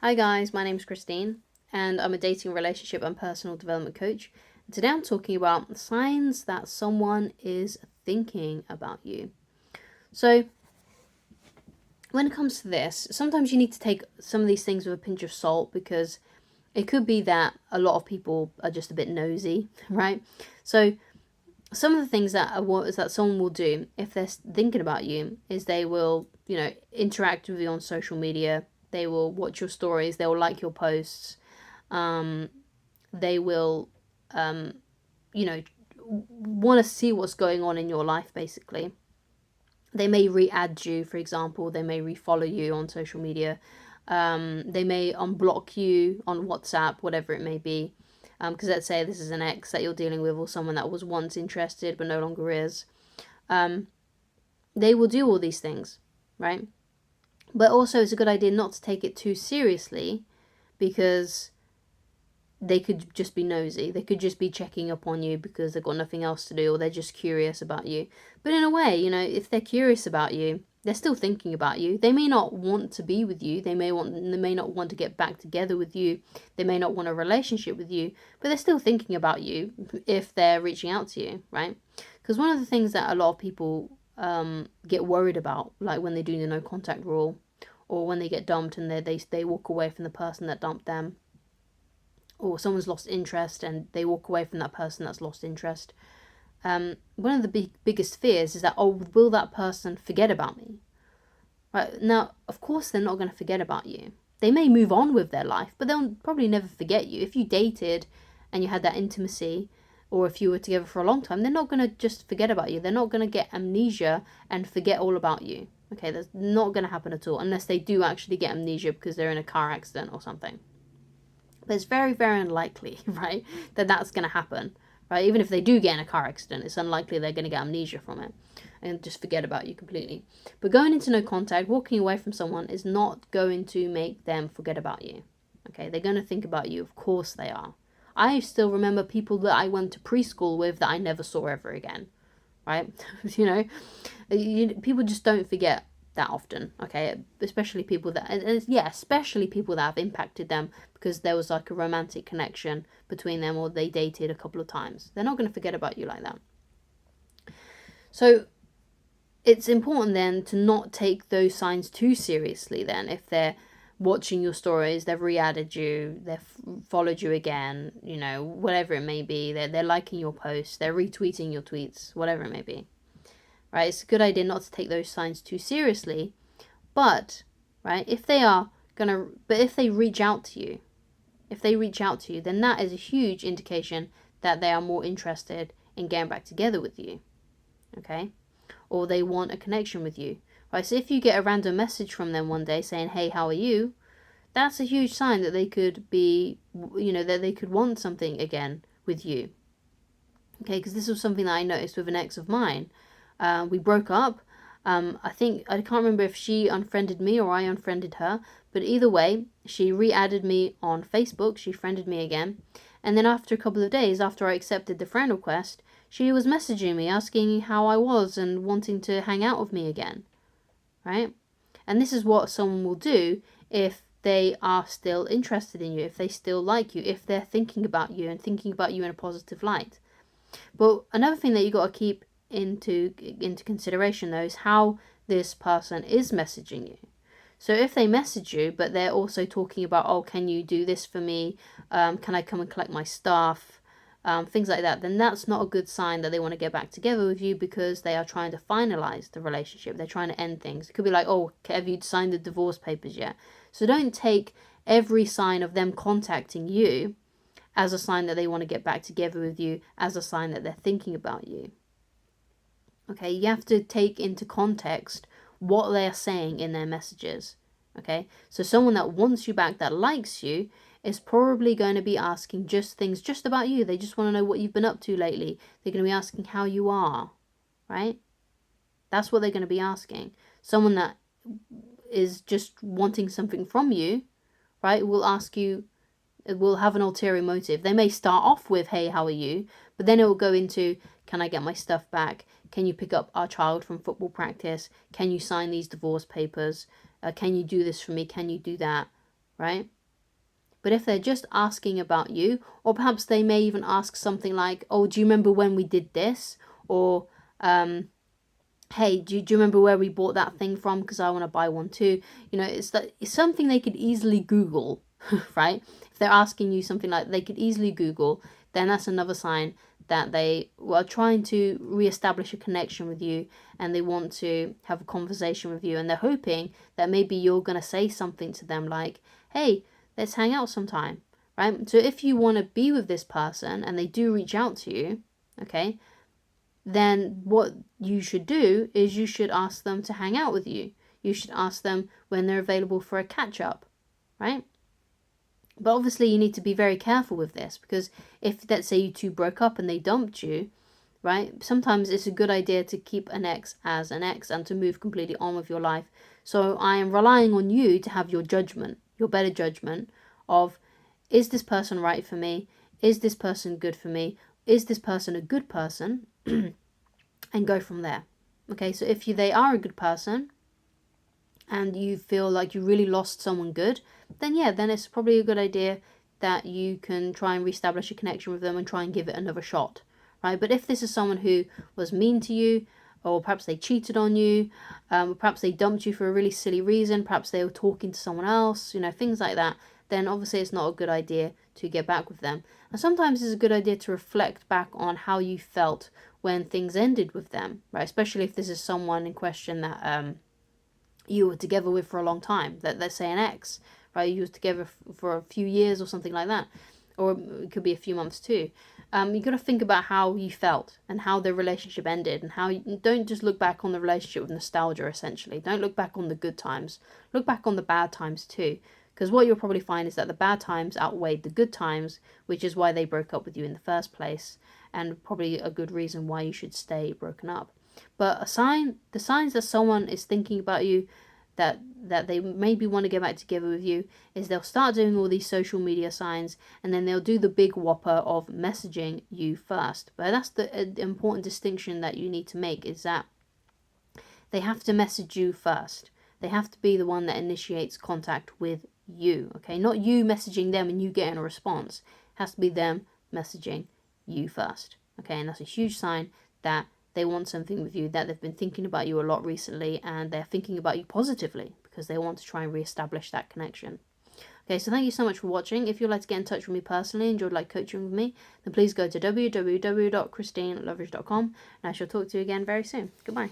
Hi guys, my name's Christine, and I'm a dating, relationship, and personal development coach. Today I'm talking about signs that someone is thinking about you. So, when it comes to this, sometimes you need to take some of these things with a pinch of salt because it could be that a lot of people are just a bit nosy, right? So, some of the things that someone will do if they're thinking about you is they will, interact with you on social media. They will watch your stories. They will like your posts. Um, they will, um, you know, want to see what's going on in your life, basically. They may re-add you, for example. They may re-follow you on social media. They may unblock you on WhatsApp, whatever it may be. Because let's say this is an ex that you're dealing with or someone that was once interested but no longer is. They will do all these things, right? But also, it's a good idea not to take it too seriously because they could just be nosy. They could just be checking up on you because they've got nothing else to do or they're just curious about you. But in a way, if they're curious about you, they're still thinking about you. They may not want to be with you. They may not want to get back together with you. They may not want a relationship with you, but they're still thinking about you if they're reaching out to you, right? Because one of the things that a lot of people get worried about, like when they do the no contact rule, or when they get dumped and they walk away from the person that dumped them, or someone's lost interest and they walk away from that person that's lost interest. One of the biggest fears is that, oh, will that person forget about me? Right now, of course, they're not going to forget about you. They may move on with their life, but they'll probably never forget you. If you dated and you had that intimacy, or if you were together for a long time, they're not going to just forget about you. They're not going to get amnesia and forget all about you. Okay, that's not going to happen at all, unless they do actually get amnesia because they're in a car accident or something. But it's very, very unlikely, right, that that's going to happen, right? Even if they do get in a car accident, it's unlikely they're going to get amnesia from it and just forget about you completely. But going into no contact, walking away from someone is not going to make them forget about you. Okay, they're going to think about you. Of course they are. I still remember people that I went to preschool with that I never saw ever again, right? People just don't forget that often, okay? Especially people that, especially people that have impacted them because there was like a romantic connection between them or they dated a couple of times. They're not going to forget about you like that. So it's important then to not take those signs too seriously then. If they're watching your stories, they've re-added you, they've followed you again, whatever it may be, they're liking your posts, they're retweeting your tweets, whatever it may be, right? It's a good idea not to take those signs too seriously. But, right, if they reach out to you, then that is a huge indication that they are more interested in getting back together with you, okay? Or they want a connection with you, right? So if you get a random message from them one day saying, hey, how are you? That's a huge sign that they could be, that they could want something again with you, okay? Because this was something that I noticed with an ex of mine. We broke up. I can't remember if she unfriended me or I unfriended her, but either way, she re-added me on Facebook. She friended me again, and then after a couple of days, after I accepted the friend request, she was messaging me asking how I was and wanting to hang out with me again, right? And this is what someone will do if they are still interested in you, if they still like you, if they're thinking about you and thinking about you in a positive light. But another thing that you got to keep into consideration though is how this person is messaging you. So if they message you but they're also talking about, oh, can you do this for me, can I come and collect my stuff, things like that, then that's not a good sign that they want to get back together with you because they are trying to finalize the relationship. They're trying to end things. It could be like, oh, have you signed the divorce papers yet? So don't take every sign of them contacting you as a sign that they want to get back together with you, as a sign that they're thinking about you. Okay, you have to take into context what they're saying in their messages. Okay, so someone that wants you back, that likes you, is probably going to be asking things just about you. They just want to know what you've been up to lately. They're going to be asking how you are, right? That's what they're going to be asking. Someone that is just wanting something from you, right, will ask you, will have an ulterior motive. They may start off with, hey, how are you? But then it will go into, can I get my stuff back? Can you pick up our child from football practice? Can you sign these divorce papers? Can you do this for me? Can you do that? right? But if they're just asking about you, or perhaps they may even ask something like, oh, do you remember when we did this? Or, hey, do you remember where we bought that thing from? Because I want to buy one too. You know, it's something they could easily Google, right? If they're asking you something like they could easily Google, then that's another sign that they are trying to reestablish a connection with you, and they want to have a conversation with you, and they're hoping that maybe you're going to say something to them like, hey, let's hang out sometime, right? So if you want to be with this person and they do reach out to you, okay, then what you should do is you should ask them to hang out with you. You should ask them when they're available for a catch up, right? But obviously you need to be very careful with this, because if, let's say, you two broke up and they dumped you, right? Sometimes it's a good idea to keep an ex as an ex and to move completely on with your life. So I am relying on you to have your judgment, your better judgment of, is this person right for me? Is this person good for me? Is this person a good person? And go from there. Okay, so if they are a good person and you feel like you really lost someone good, then yeah, then it's probably a good idea that you can try and reestablish a connection with them and try and give it another shot, right? But if this is someone who was mean to you, or perhaps they cheated on you, perhaps they dumped you for a really silly reason, perhaps they were talking to someone else, you know, things like that, then obviously it's not a good idea to get back with them. And sometimes it's a good idea to reflect back on how you felt when things ended with them, right? Especially if this is someone in question that you were together with for a long time, that, let's say, an ex, right? You were together for a few years or something like that, or it could be a few months too. You got to think about how you felt and how the relationship ended, and how you don't just look back on the relationship with nostalgia. Essentially, don't look back on the good times. Look back on the bad times too, because what you'll probably find is that the bad times outweighed the good times, which is why they broke up with you in the first place, and probably a good reason why you should stay broken up. But the signs that someone is thinking about you, that they maybe want to get back together with you, is they'll start doing all these social media signs, and then they'll do the big whopper of messaging you first. But that's the important distinction that you need to make, is that they have to message you first. They have to be the one that initiates contact with you, okay? Not you messaging them and you getting a response. It has to be them messaging you first, okay? And that's a huge sign that they want something with you, that they've been thinking about you a lot recently, and they're thinking about you positively because they want to try and reestablish that connection. Okay, so thank you so much for watching. If you'd like to get in touch with me personally and you'd like coaching with me, then please go to www.christineloveridge.com, and I shall talk to you again very soon. Goodbye.